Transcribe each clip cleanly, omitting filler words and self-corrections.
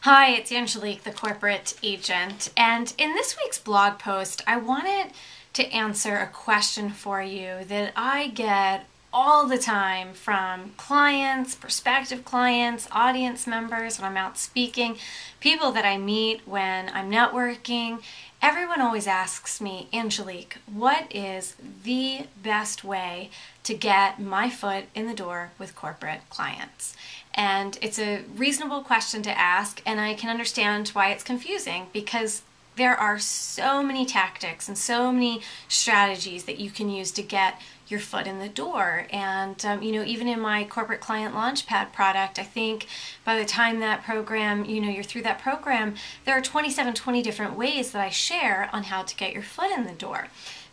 Hi, it's Angelique, the corporate agent, and in this week's blog post, I wanted to answer a question for you that I get all the time from clients, prospective clients, audience members when I'm out speaking, people that I meet when I'm networking. Everyone always asks me, Angelique, what is the best way to get my foot in the door with corporate clients? And it's a reasonable question to ask, and I can understand why it's confusing because there are so many tactics and so many strategies that you can use to get your foot in the door. And even in my corporate client launchpad product, I think by the time that program, you're through that program, there are 20 different ways that I share on how to get your foot in the door.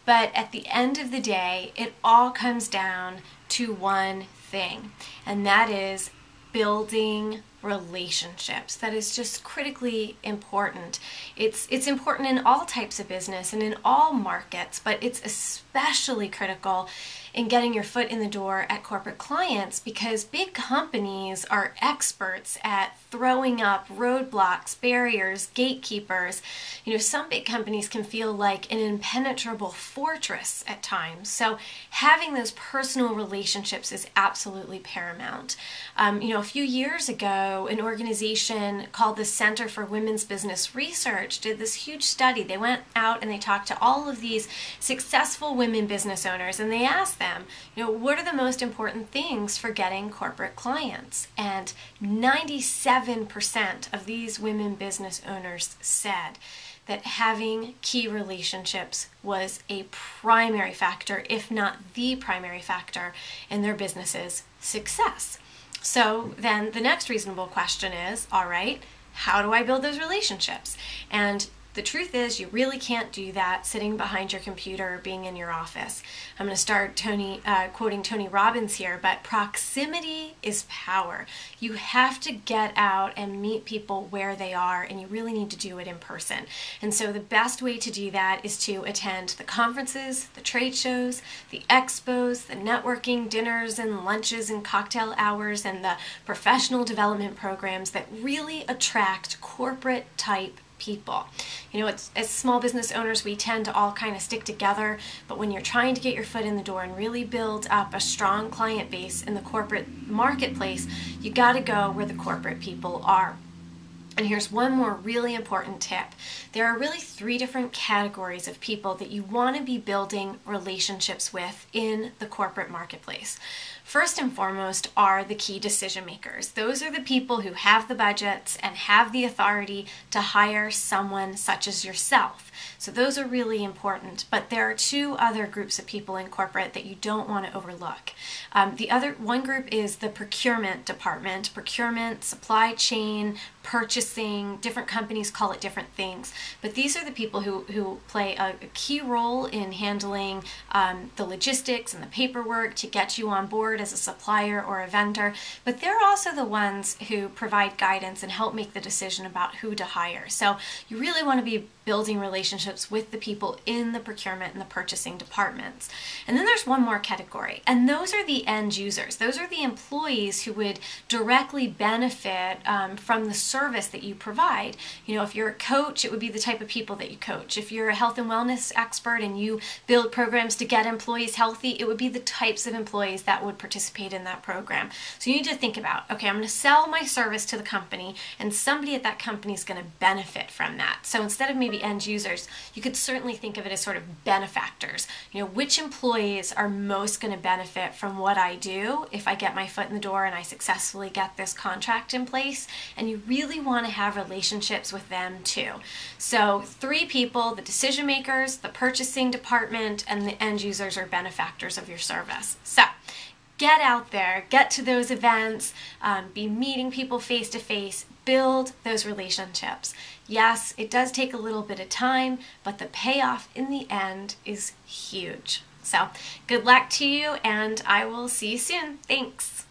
But at the end of the day, it all comes down to one thing, and that is building relationships. That is just critically important. It's important in all types of business and in all markets, but it's especially critical in getting your foot in the door at corporate clients because big companies are experts at throwing up roadblocks, barriers, gatekeepers. Some big companies can feel like an impenetrable fortress at times. So having those personal relationships is absolutely paramount. A few years ago, an organization called the Center for Women's Business Research did this huge study. They went out and they talked to all of these successful women business owners, and they asked them, what are the most important things for getting corporate clients? And 97% of these women business owners said that having key relationships was a primary factor, if not the primary factor, in their business's success. So then the next reasonable question is, all right, how do I build those relationships? And the truth is, you really can't do that sitting behind your computer or being in your office. I'm going to start quoting Tony Robbins here, but proximity is power. You have to get out and meet people where they are, and you really need to do it in person. And so the best way to do that is to attend the conferences, the trade shows, the expos, the networking dinners and lunches and cocktail hours, and the professional development programs that really attract corporate type people. As small business owners, we tend to all kind of stick together, but when you're trying to get your foot in the door and really build up a strong client base in the corporate marketplace, you got to go where the corporate people are. And here's one more really important tip. There are really 3 different categories of people that you want to be building relationships with in the corporate marketplace. First and foremost are the key decision makers. Those are the people who have the budgets and have the authority to hire someone such as yourself. So those are really important, but there are 2 other groups of people in corporate that you don't want to overlook. One group is the procurement department. Procurement, supply chain, purchasing, different companies call it different things. But these are the people who play a key role in handling the logistics and the paperwork to get you on board as a supplier or a vendor. But they're also the ones who provide guidance and help make the decision about who to hire. So you really want to be building relationships with the people in the procurement and the purchasing departments. And then there's one more category, and those are the end users. Those are the employees who would directly benefit from the service that you provide. If you're a coach, it would be the type of people that you coach. If you're a health and wellness expert and you build programs to get employees healthy, it would be the types of employees that would participate in that program. So you need to think about, okay, I'm going to sell my service to the company, and somebody at that company is going to benefit from that. So instead of maybe end users, you could certainly think of it as sort of benefactors. Which employees are most going to benefit from what I do if I get my foot in the door and I successfully get this contract in place? And you really want to have relationships with them too. So 3 people: the decision makers, the purchasing department, and the end users or benefactors of your service. So get out there, get to those events, be meeting people face to face, build those relationships. Yes, it does take a little bit of time, but the payoff in the end is huge. So good luck to you, and I will see you soon. Thanks.